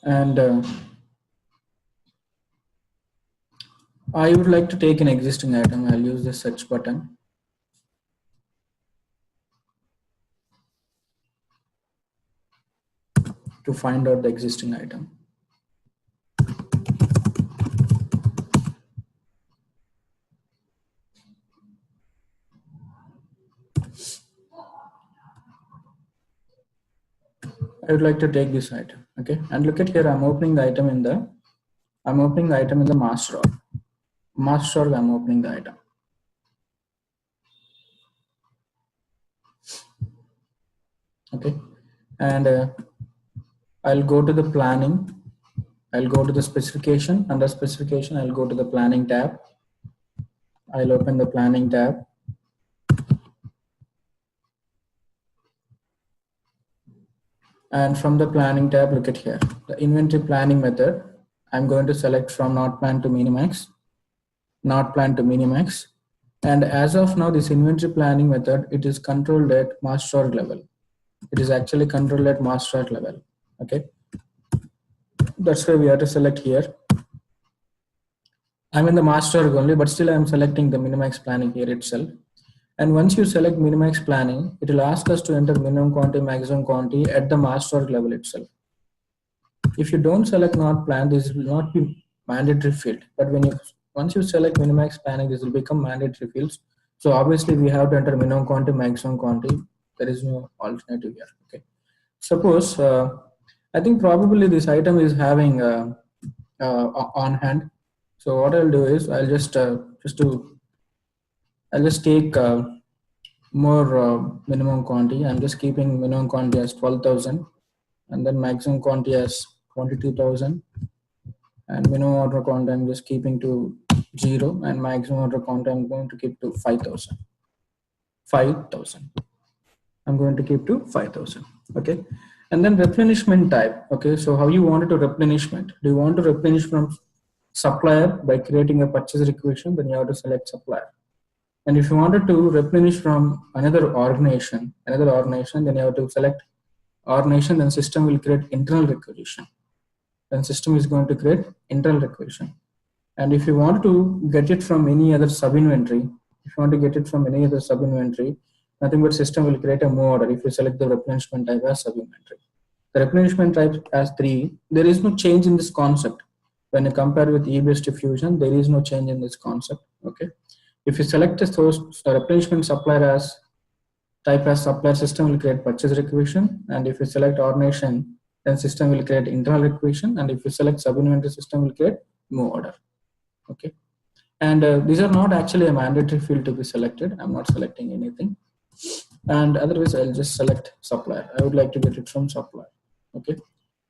And I would like to take an existing item. I'll use the search button. To find out the existing item. I would like to take this item, okay? And look at here, I'm opening the item in the master org. Master org, I'm opening the item. Okay, and I'll go to the planning. I'll go to the specification. Under specification, I'll go to the planning tab. I'll open the planning tab. And from the planning tab, look at here, the inventory planning method. I'm going to select from not plan to minimax, not plan to minimax. And as of now, this inventory planning method, it is controlled at master org level. It is actually controlled at master org level. Okay. That's why we have to select here. I'm in the master org only, but still I'm selecting the minimax planning here itself. And once you select minimax planning, it will ask us to enter minimum quantity, maximum quantity at the master org level itself. If you don't select not plan, this will not be mandatory field. But once you select minimax planning, this will become mandatory fields. So obviously we have to enter minimum quantity, maximum quantity. There is no alternative here. Okay. Suppose I think probably this item is having on hand. So what I'll do is I'll just take more minimum quantity. I'm just keeping minimum quantity as 12,000, and then maximum quantity as 22,000, and minimum order quantity I'm just keeping to 0, and maximum order quantity I'm going to keep to 5,000. 5,000. I'm going to keep to 5,000. Okay, and then replenishment type. Okay, so how you want it to replenishment? Do you want to replenish from supplier by creating a purchase requisition? Then you have to select supplier. And if you wanted to replenish from another organization, then you have to select organization. Then system will create internal requisition. Then system is going to create internal requisition. And if you want to get it from any other sub inventory, nothing but system will create a move order if you select the replenishment type as sub inventory. The replenishment type as 3. There is no change in this concept. When you compare with EBS to Fusion, there is no change in this concept. Okay. If you select the replenishment supplier as type as supplier, system will create purchase requisition. And if you select organization, then system will create internal requisition. And if you select sub inventory, system will create move order. Okay. And these are not actually a mandatory field to be selected. I'm not selecting anything. And otherwise, I'll just select supplier. I would like to get it from supplier. Okay.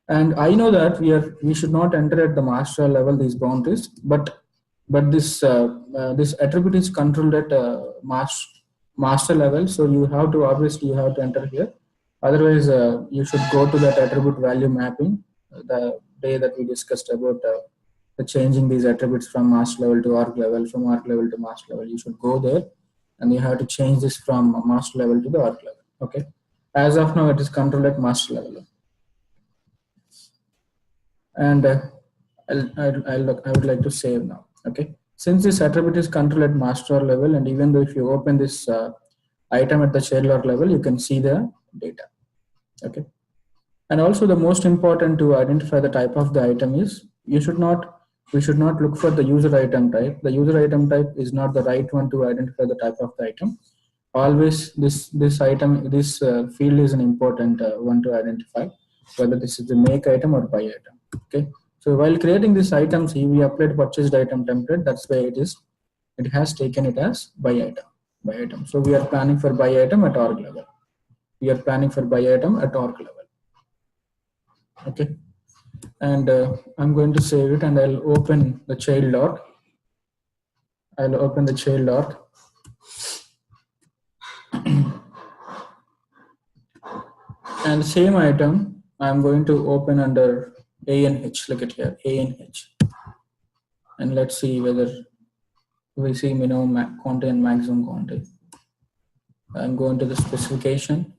And I know that we should not enter at the master level these boundaries, but this attribute is controlled at master level. So you have to enter here. Otherwise, you should go to that attribute value mapping. The day that we discussed about the changing these attributes from master level to org level, from org level to master level. You should go there, and you have to change this from master level to the org level. Okay. As of now, it is controlled at master level. And I would like to save now. Okay, since this attribute is controlled at master level, and even though if you open this item at the child org level, you can see the data. Okay, and also the most important to identify the type of the item is we should not look for the user item type. The user item type is not the right one to identify the type of the item. Always this field is an important one to identify, whether this is the make item or buy item. Okay, so while creating this item, see, we applied purchased item template. That's why it has taken it as buy item. So we are planning for buy item at org level. Okay, and I'm going to save it, and I'll open the child org. And same item I'm going to open under ANH. Look at here, ANH. And let's see whether we see minimum quantity and maximum quantity. I'm going to the specification.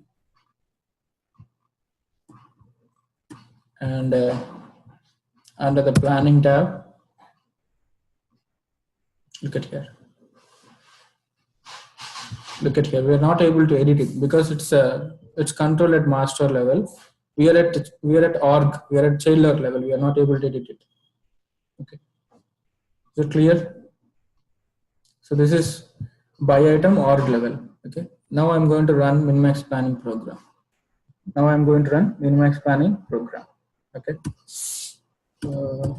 And under the planning tab, look at here. Look at here. We are not able to edit it because it's controlled at master level. We are at org. We are at child level. We are not able to edit it. Okay. Is it clear? So this is by item org level. Okay. Now I'm going to run min-max planning program. Okay.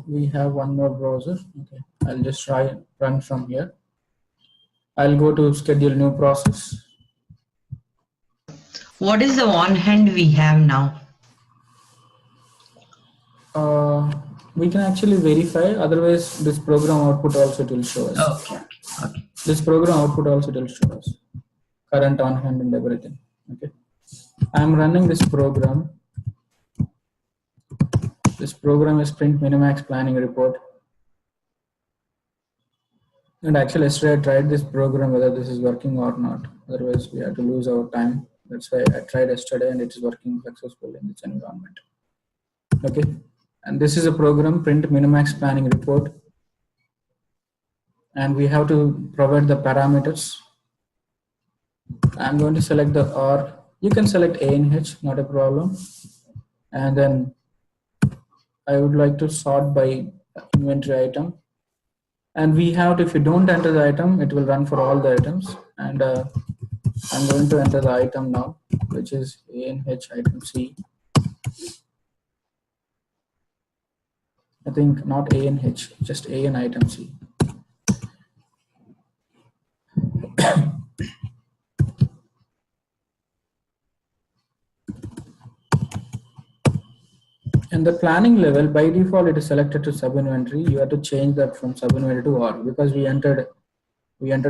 We have one more browser. Okay. I'll just try run from here. I'll go to schedule new process. What is the on hand we have now? We can actually verify, otherwise this program output also will show us. Okay. This program output also will show us current on hand and everything. Okay. I'm running this program. This program is print minimax planning report. And actually yesterday I tried this program whether this is working or not. Otherwise we have to lose our time. That's why I tried yesterday and it is working successfully in this environment. Okay. And this is a program print minimax planning report. And we have to provide the parameters. I'm going to select the R. You can select A and H, not a problem. And then I would like to sort by inventory item. And we have to, if you don't enter the item, it will run for all the items. And I'm going to enter the item now, which is A and H item C. I think not A and H, just A and item C. And the planning level, by default, it is selected to sub-inventory. You have to change that from sub-inventory to org because we entered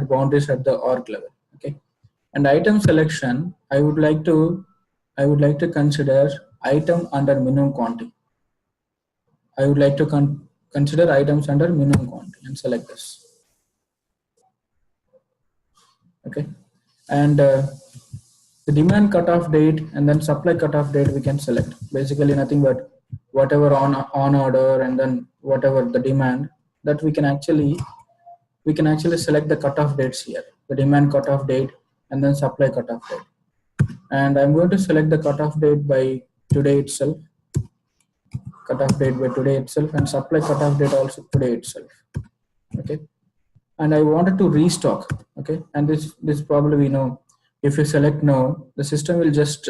boundaries at the org level. Okay. And item selection, I would like to consider item under minimum quantity. I would like to consider items under minimum quantity and select this. Okay. And the demand cutoff date and then supply cutoff date we can select. Basically nothing but whatever on order and then whatever the demand, that we can actually select the cutoff dates here. The demand cutoff date and then supply cutoff date. And I'm going to select the cutoff date by today itself. And supply cutoff date also today itself. Okay. And I wanted to restock. Okay. And this probably we know. If you select no, the system will just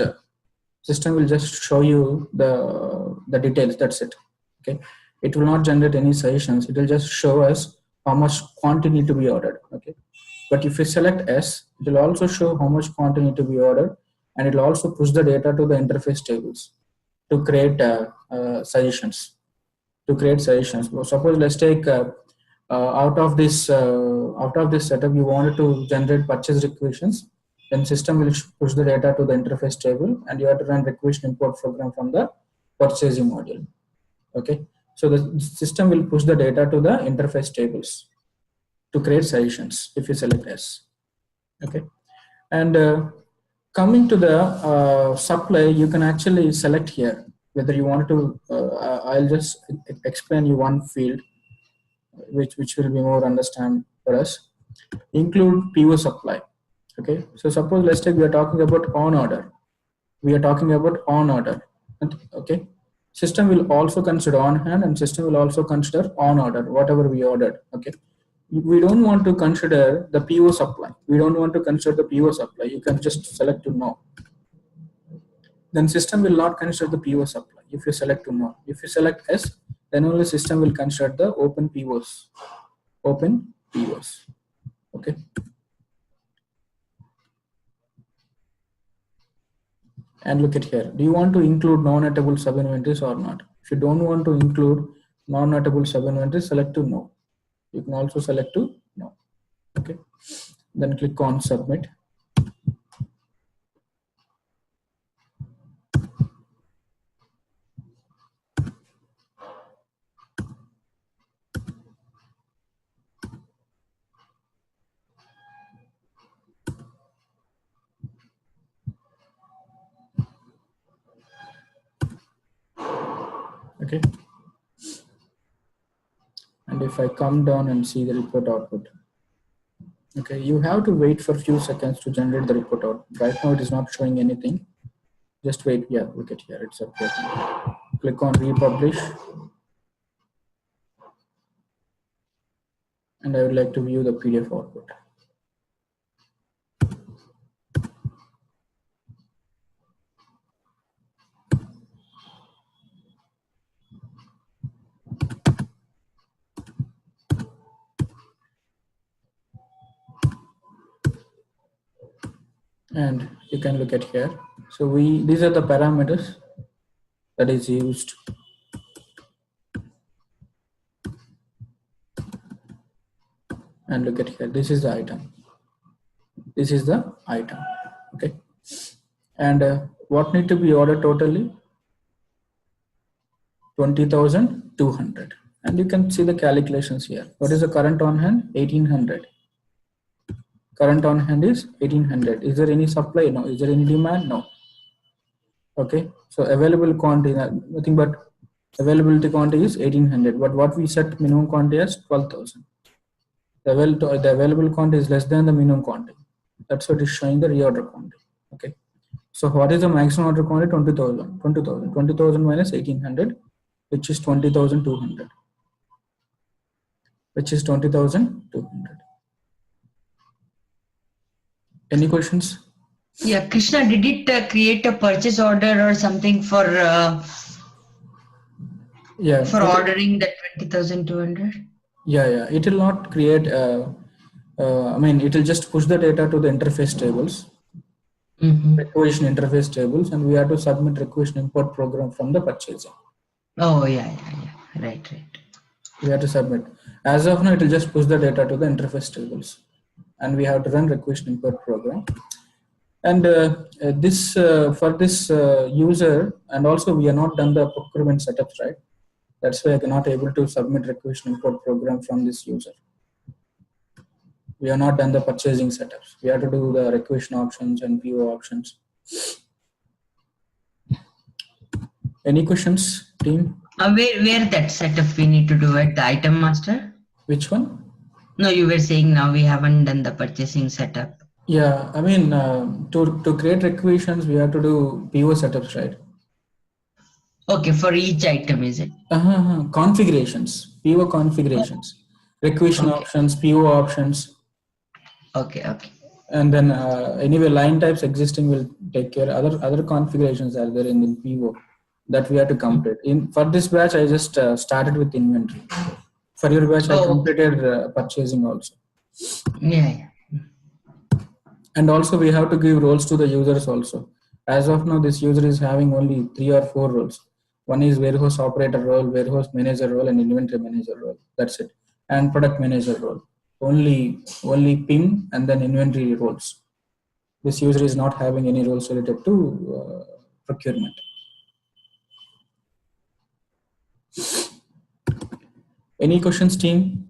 show you the details. That's it. Okay. It will not generate any suggestions. It will just show us how much quantity need to be ordered. Okay. But if you select S, it will also show how much quantity need to be ordered, and it will also push the data to the interface tables to create suggestions. So suppose let's take out of this setup, you wanted to generate purchase requisitions. Then system will push the data to the interface table, and you have to run requisition import program from the purchasing module. Okay, so the system will push the data to the interface tables to create suggestions if you select S. Okay, and coming to the supply, you can actually select here whether you want to. I'll just explain you one field, which will be more understand for us. Include PO supply. Okay, so suppose let's take we are talking about on order. Okay, system will also consider on hand and system will also consider on order whatever we ordered. Okay, we don't want to consider the PO supply. You can just select to no. Then system will not consider the PO supply if you select to no. If you select S, then only system will consider the open POs. Okay. And look at here. Do you want to include non-notable sub-inventories or not? If you don't want to include non-notable sub-inventories, select to no. You can also select to no. Okay. Then click on submit. Okay. And if I come down and see the report output, okay, you have to wait for a few seconds to generate the report out. Right now it is not showing anything. Just wait. Yeah, look at here. It's up here. Click on republish. And I would like to view the PDF output. And you can look at here. So these are the parameters that is used. And look at here. This is the item. This is the item. Okay. And what need to be ordered totally? 20,200. And you can see the calculations here. What is the current on hand? 1800. Current on hand is 1800. Is there any supply? No. Is there any demand? No. Okay. So available quantity, nothing but availability quantity is 1800. But what we set minimum quantity as 12,000. The available quantity is less than the minimum quantity. That's what is showing the reorder quantity. Okay. So what is the maximum order quantity? 20,000. 20,000 minus 1800, which is 20,200. Which is 20,200. Any questions? Yeah, Krishna, did it create a purchase order or something for ordering the 20,200? Yeah. It will not create. I mean, it will just push the data to the interface tables, requisition interface tables, and we have to submit requisition import program from the purchasing. Oh yeah. Right. We have to submit. As of now, it will just push the data to the interface tables, and we have to run requisition import program. And this for this user, and also we are not done the procurement setups, right? That's why I cannot able to submit requisition import program from this user. We are not done the purchasing setups. We have to do the requisition options and PO options. Any questions, team? Where that setup we need to do at the item master? Which one? No, you were saying now we haven't done the purchasing setup. Yeah, I mean, to create requisitions, we have to do PO setups, right? Okay, for each item, is it? Configurations, PO configurations, requisition options, PO options. Okay. And then anyway, line types existing will take care. Other configurations are there in the PO that we have to complete. For this batch, I just started with inventory. For your batch, I completed purchasing also. Yeah. And also we have to give roles to the users also. As of now, this user is having only 3 or 4 roles. One is warehouse operator role, warehouse manager role, and inventory manager role. That's it. And product manager role. Only PIM and then inventory roles. This user is not having any roles related to procurement. Any questions, team?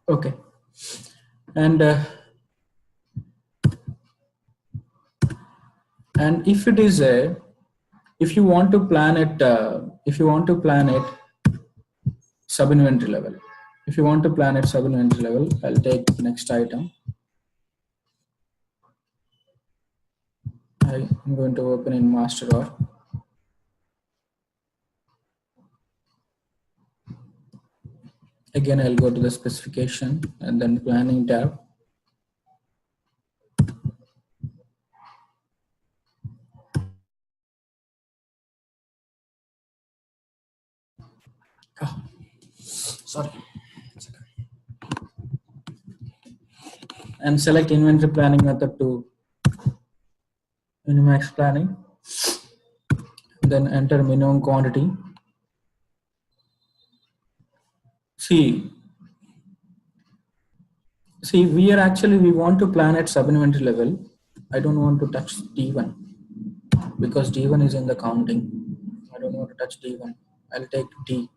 Okay. And if it is if you want to plan it sub inventory level. If you want to plan at sub inventory level, I'll take next item. I'm going to open in master or. Again, I'll go to the specification and then planning tab. Oh, sorry. And select inventory planning method to minimax planning. Then enter minimum quantity. See, we want to plan at sub inventory level. I don't want to touch D1 because D1 is in the counting. I don't want to touch D1. I'll take D.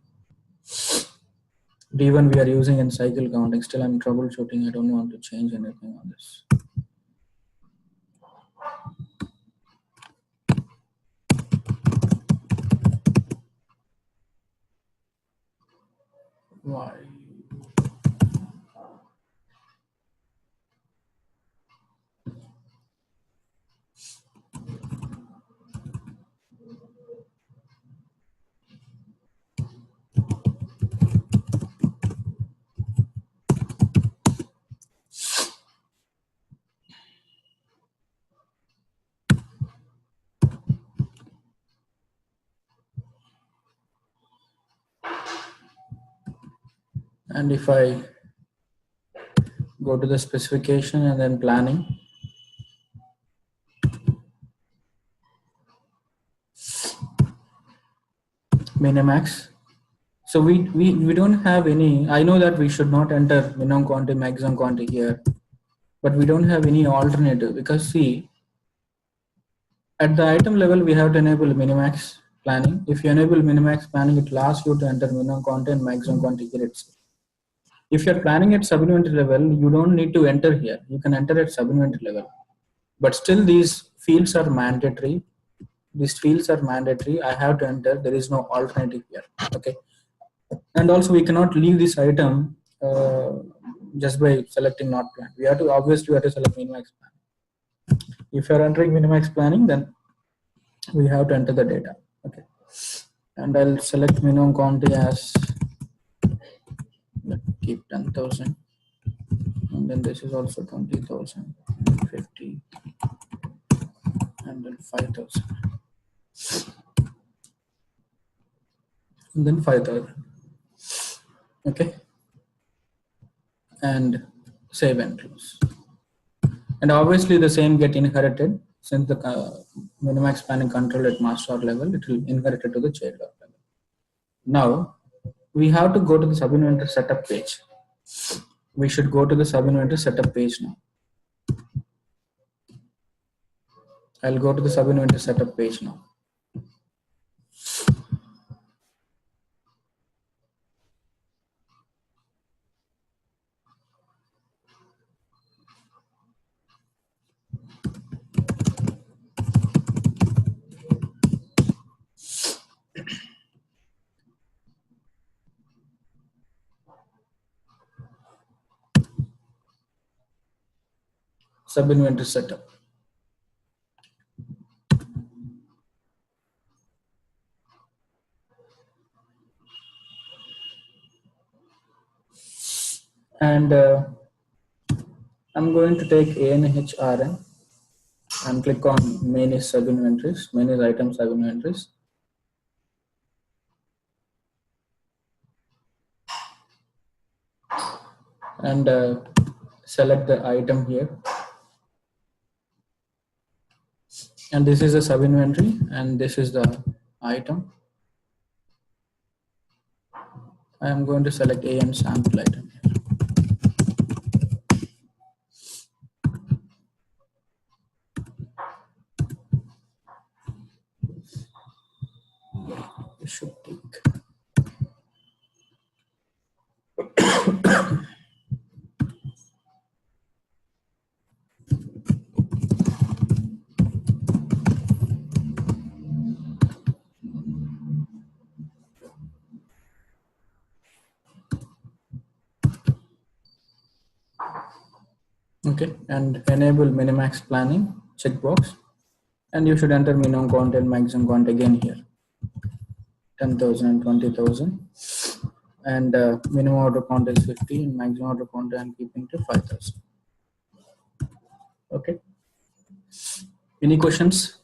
D1 we are using in cycle counting. Still I'm troubleshooting. I don't want to change anything on this. Why? And if I go to the specification and then planning, minimax. So we don't have any, I know that we should not enter minimum quantity, maximum quantity here, but we don't have any alternative because see, at the item level, we have to enable minimax planning. If you enable minimax planning, it allows you to enter minimum quantity and maximum quantity here itself. If you're planning at sub-inventory level, you don't need to enter here. You can enter at sub-inventory level. But still these fields are mandatory. These fields are mandatory. I have to enter. There is no alternative here. Okay. And also we cannot leave this item just by selecting not plan. We have to obviously select minimax plan. If you're entering minimax planning, then we have to enter the data. Okay. And I'll select minimum quantity as, let's keep 10,000. And then this is also 20,000, 50, and then 5,000. And then 5,000. Okay. And save and close. And obviously the same get inherited since the minimax planning control at master level, it will inherit it to the child level. Now we have to go to the sub-inventory setup page. We should go to the sub-inventory setup page now. I'll go to the sub-inventory setup page now. Sub-inventory setup. And I'm going to take ANHRN and click on manage sub-inventories, manage item sub-inventories. And select the item here. And this is the sub-inventory and this is the item. I am going to select AN sample item here. It should take. Okay, and enable minimax planning checkbox, and you should enter minimum quantity and maximum quantity again here, 10,000 and 20,000, and minimum order quantity is 50 and maximum order quantity I'm keeping to 5,000. Okay, any questions?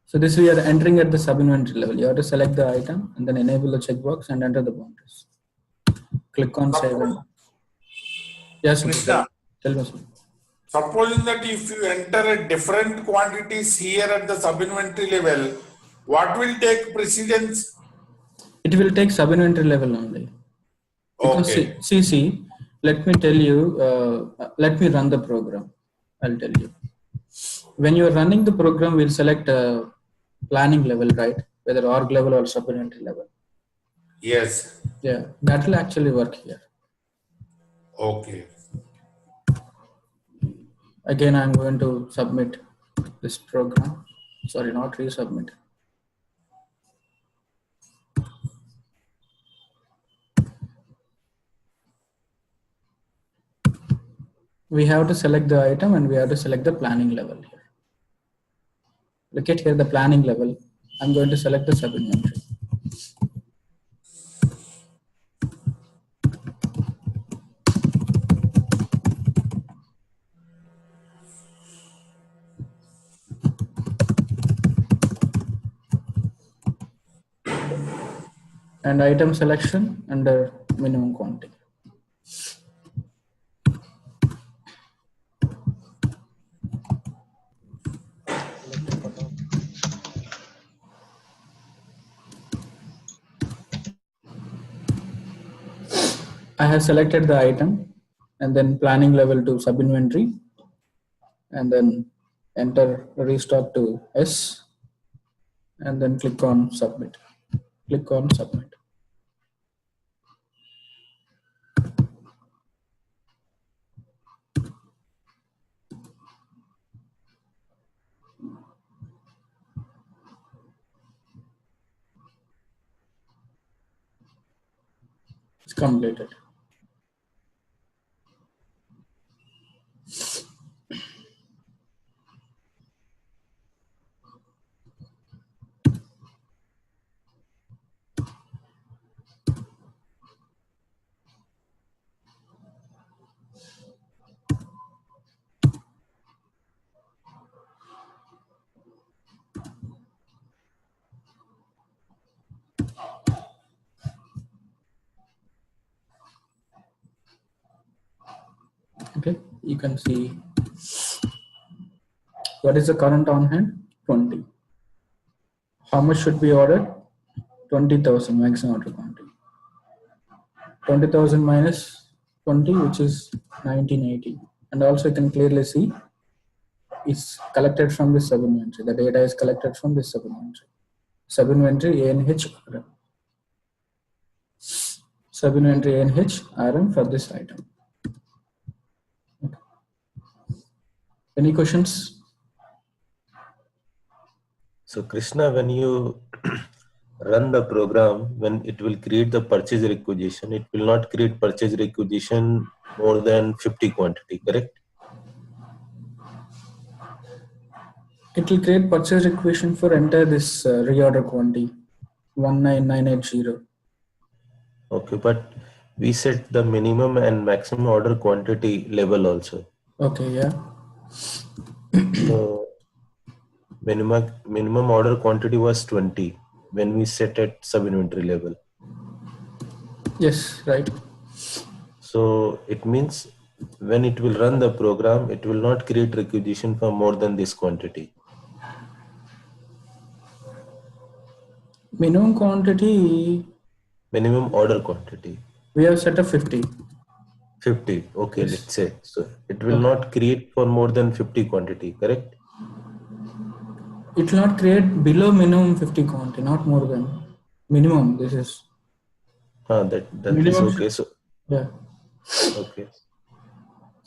So this we are entering at the sub-inventory level. You have to select the item and then enable the checkbox and enter the boundaries. Click on save. And yes, Krishna, tell me. supposing that if you enter a different quantities here at the sub-inventory level, what will take precedence? It will take sub-inventory level only. Because Okay. see, let me tell you, let me run the program. I'll tell you. When you're running the program, we'll select planning level, right? Whether org level or sub-inventory level. Yes. Yeah, that will actually work here. Okay. Again, I'm going to submit this program. Sorry, not resubmit. we have to select the item and we have to select the planning level here. Look at here the planning level. I'm going to select the sub-inventory. And item selection under minimum quantity. I have selected the item and then planning level to sub inventory and then enter restock to S and then click on submit. Click on submit. It's completed. Okay, you can see what is the current on hand? 20. How much should be ordered? 20,000 maximum order quantity. 20,000 minus 20, which is 1980. And also you can clearly see it's collected from this sub inventory. The data is collected from this sub inventory. Sub inventory ANH RM. Sub inventory ANH RM for this item. Okay. Any questions? So Krishna, when you run the program, when it will create the purchase requisition, it will not create purchase requisition more than 50 quantity, correct? It will create purchase requisition for entire this reorder quantity 19980. Okay, but we set the minimum and maximum order quantity level also. Okay, yeah. So minimum order quantity was 20 when we set at sub inventory level. Yes, right. So it means when it will run the program, it will not create requisition for more than this quantity. Minimum quantity, Minimum order quantity. we have set up 50. 50. Okay, Yes. let's say. So it will Okay. not create for more than 50 quantity, correct? It will not create below minimum 50 quantity, not more than minimum. This is That is minimum. okay. So Yeah. okay.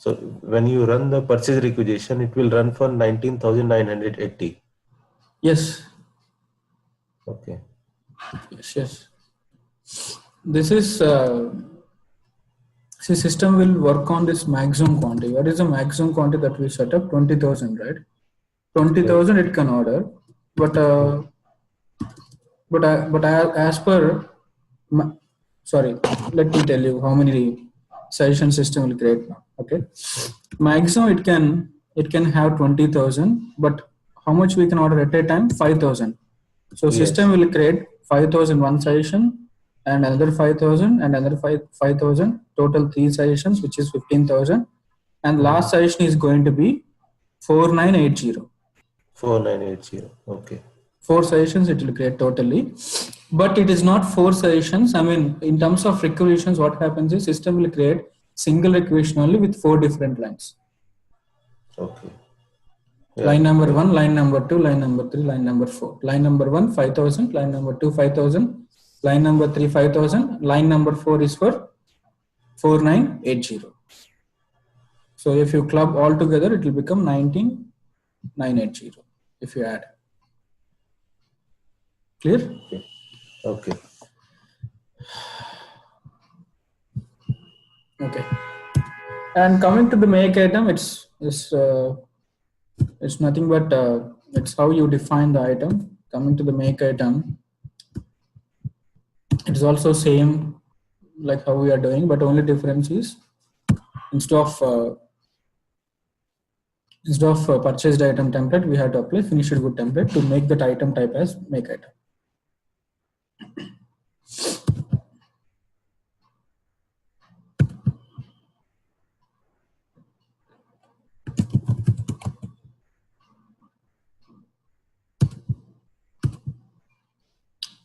So when you run the purchase requisition, it will run for 19,980. Yes. Okay. Yes. Yes. This is see, system will work on this maximum quantity. What is the maximum quantity that we set up? 20,000, right? 20,000 it can order, but as per sorry, let me tell you how many suggestion system will create now. Okay, maximum it can have 20,000, but how much we can order at a time? 5,000. So Yes. system will create 5,000 one suggestion and another 5,000 and another 5,000, total 3 suggestions, which is 15,000, and last suggestion is going to be 4980. 4980. Okay. 4 suggestions it will create totally, but it is not 4 suggestions. I mean, in terms of requisitions, what happens is system will create single requisition only with 4 different lines. Okay. Yeah. Line number 1, line number 2, line number 3, line number 4. Line number 1 5,000, line number 2 5,000, line number 3 5,000, line number 4 is for 4980. So if you club all together, it will become 19,980 if you add. Clear? Okay. Okay. And coming to the make item, it's nothing but it's how you define the item. Coming to the make item, it's also same like how we are doing, but only difference is instead of purchased item template, we have to apply finished good template to make that item type as make item.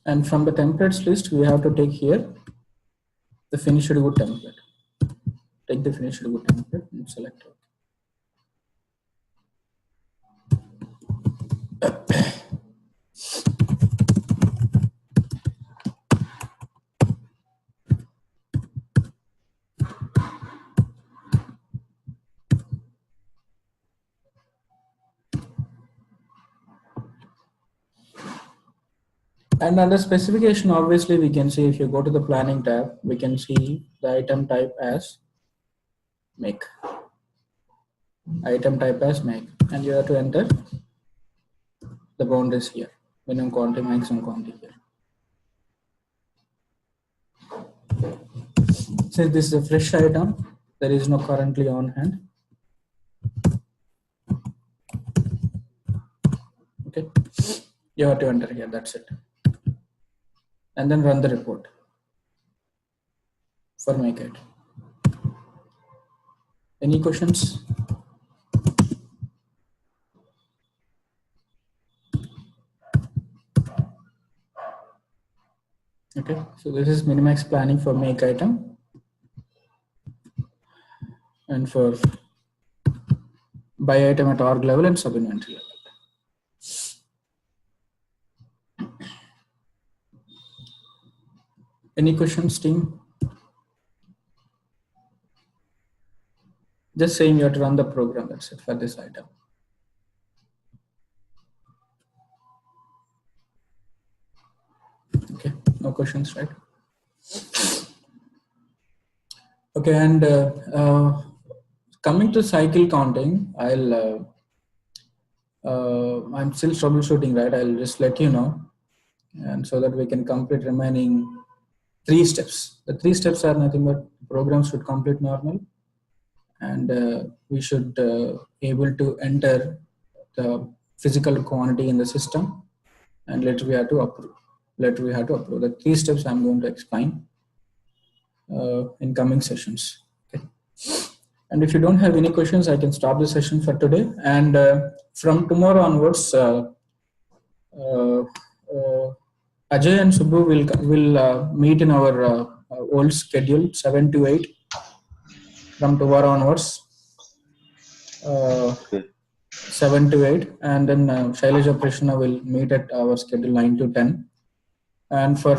And from the templates list, we have to take here the finished good template. Take the finished good template and select it. And under specification, obviously, we can see if you go to the planning tab, we can see the item type as make. Item type as make. And you have to enter the boundaries here. Minimum quantity, maximum quantity here. Since this is a fresh item, there is no currently on hand. Okay. You have to enter here, that's it. And then run the report for make it. Any questions? Okay, so this is minimax planning for make item and for buy item at org level and sub inventory level. Any questions, team? Just saying you have to run the program, that's it for this item. Okay, no questions, right? Okay, and coming to cycle counting, I'm still troubleshooting, right? I'll just let you know, and so that we can complete remaining 3 steps. The 3 steps are nothing but programs should complete normal, and we should able to enter the physical quantity in the system, and later we have to approve. The 3 steps I'm going to explain in coming sessions. Okay. And if you don't have any questions, I can stop the session for today. And from tomorrow onwards, Ajay and Subbu will meet in our old schedule, 7 to 8 from tomorrow onwards. Okay. 7 to 8, and then Shailaja Krishna will meet at our schedule 9 to 10. And for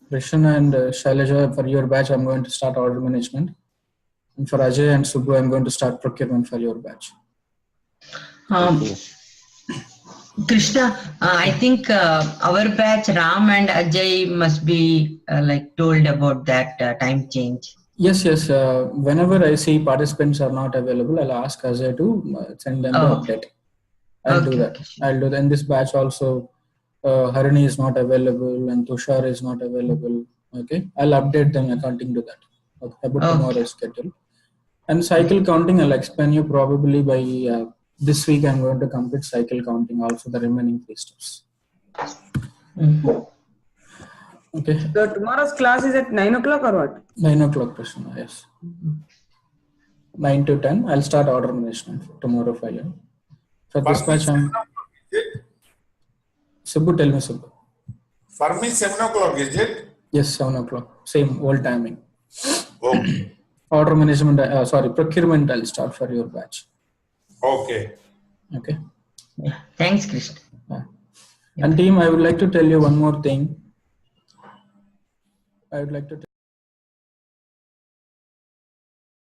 Krishna and Shailaja, for your batch, I'm going to start order management. And for Ajay and Subbu, I'm going to start procurement for your batch. Krishna, I think our batch, Ram and Ajay, must be like told about that time change. Yes. Whenever I see participants are not available, I'll ask Ajay to send them the update. I'll do that. In this batch also, Harini is not available and Tushar is not available. Okay, I'll update them according to that. Okay, about tomorrow's schedule. And cycle counting, I'll explain you probably by this week. I'm going to complete cycle counting also, the remaining 3 steps. Okay. So tomorrow's class is at 9 o'clock or what? 9 o'clock, Krishna, yes. 9 to 10, I'll start order management tomorrow for you. For this batch, Subbu, tell me, Subbu. For me, 7 o'clock, is it? Yes, 7 o'clock. Same old timing. Okay. Order management, procurement, I'll start for your batch. Okay. Okay. Yeah. Thanks, Krishna. And team, I would like to tell you one more thing. I would like to